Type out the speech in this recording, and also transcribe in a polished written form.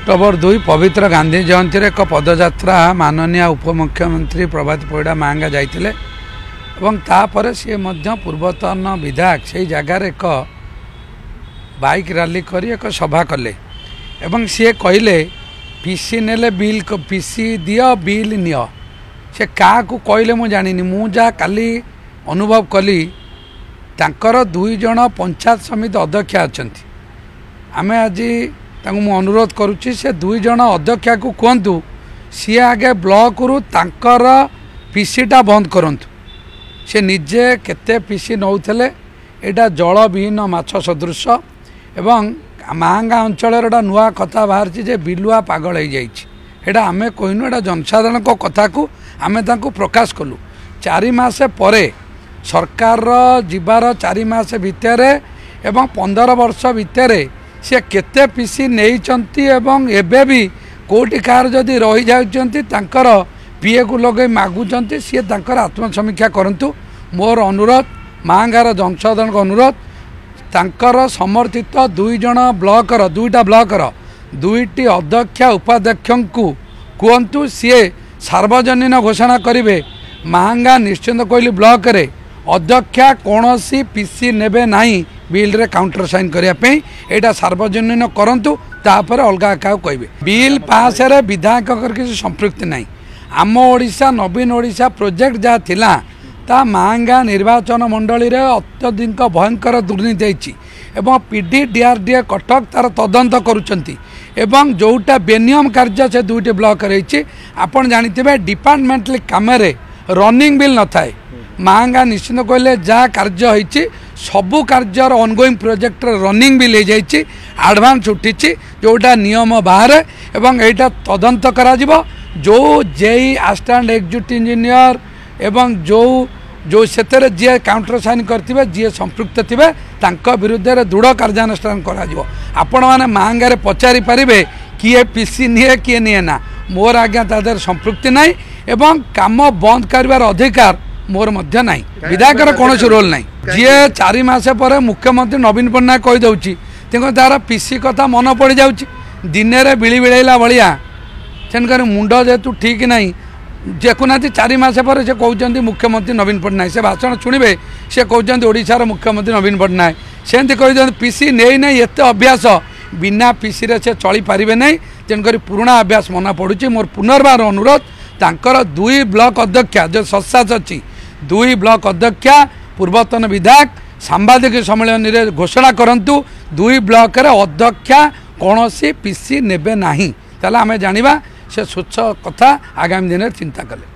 October 2 पवित्र गांधी जयंती एक पदयात्रा माननीय उपमुख्यमंत्री प्रभात परिड़ा मांगा जाइए तापर सी पूर्वतन विधायक से जगार एक बाइक रैली कर एक सभा कले सी कहले पीसी नेले बिल पीसी दियो बिल नियो से क्या कहले मुझे जानी मुझा काली अनुभव कली तांकर 2 जन पंचायत समिति अध्यक्ष अच्छा आम आज अनुरोध करुच्ची से 2 जन अध्यक्षा को कहतु सी आगे ब्लॉक रु तांकर पीसीटा बंद करंतु से निजे केते पीसी नौथले एटा जल विहीन माछ सदृश एवं मांगा अंचल नुआ कथा बाहर जे बिलुआ पागल हो जाइए आमे कहनु एटा जनसाधारण को कथा को आमे तांको प्रकाश कलु 4 मास परे सरकार जीवार 4 मास भितर एवं 15 वर्ष भितर से केते पीसी नहीं एवं एबे भी कोटी कार जदि रही जाउचंती तांकर पीए को लगे मागुचंती सी तांकर आत्मसमीक्षा करंतु मोर अनुरोध मांगार जनसाधारण को अनुरोध तांकर समर्थित 2 जन ब्लॉकर 2टा ब्लॉकर 2टी अध्यक्ष उपाध्यक्ष को कहतु सी सार्वजनीन घोषणा करेंगे मांगा निश्चिंत कहली ब्लॉक रे अध्यक्षा कौन सी पीसी नेबे नहीं बिल रे काउंटर साइन करने यहाँ सार्वजनीन करंतु तापर अलग क्या कहे बिल पास रे विधायक किसी संपृक्ति नहीं आम ओडिशा नवीन ओडिशा प्रोजेक्ट जहाँ थिला ता मांगा निर्वाचन मंडली रे अत्यधिक भयंकर दुर्नीति होती एवं पीडी डीआरडीए कटक तार तदंत करुचंती एवं जोटा बेनियम कार्य से 2टी ब्लॉक रही आपन जानिथिबे डिपार्टमेंटली काम रनिंग बिल न थाए मांगा निश्चित कहले जहाँ कार्य होती सबू career ongoing project running bill हो जाइए एडवांस उठी जोटा नियम बाहर एवं यहाँ तदंत करा जो जेई असिस्टेंट एग्जीक्यूटिव इंजीनियर एवं जो से जी काउंटर साइन करते जी संपृक्त थे विरुद्ध दृढ़ कार्यानुष्ठान आपण मैंने मांगारे पचारि पारे किए पीसी निए किए निए ना मोर आज्ञा तादर संपृक्ति ना एवं काम बंद कर अधिकार मोर मध्य नहीं विधायकर कौन रोल नहीं जी 4 मास पर मुख्यमंत्री नवीन पट्टनायक कहीदे तेणु तार पीसी कथा मन पड़ जाऊँगी दिन में बिड़ी बिड़ेला भाया तेणुक मुंड जेतु ठीक नहीं देखुना 4 मास पर से कहते मुख्यमंत्री नवीन पट्टनायक से भाषण शुणे से कहते ओडिशार मुख्यमंत्री नवीन पट्टनायक सेमती कही पीसी नहीं नहीं एत अभ्यास बिना पीसी रे से चली पारे नहीं तेणुक पुराणा अभ्यास मना पड़ुची मोर पुनर्बार अनुरोध तांकर 2 ब्लॉक अध्यक्षा जो सत्साच अच्छी 2 ब्लॉक अध्यक्षा पूर्वतन विधायक सांबादिक सम्मेलन रे घोषणा करंतु 2 ब्लॉक रे अध्यक्षा कौन सी पीसी नेबे नहीं ताला आमे जानिबा से स्वच्छ कथा आगामी दिन चिंता कले।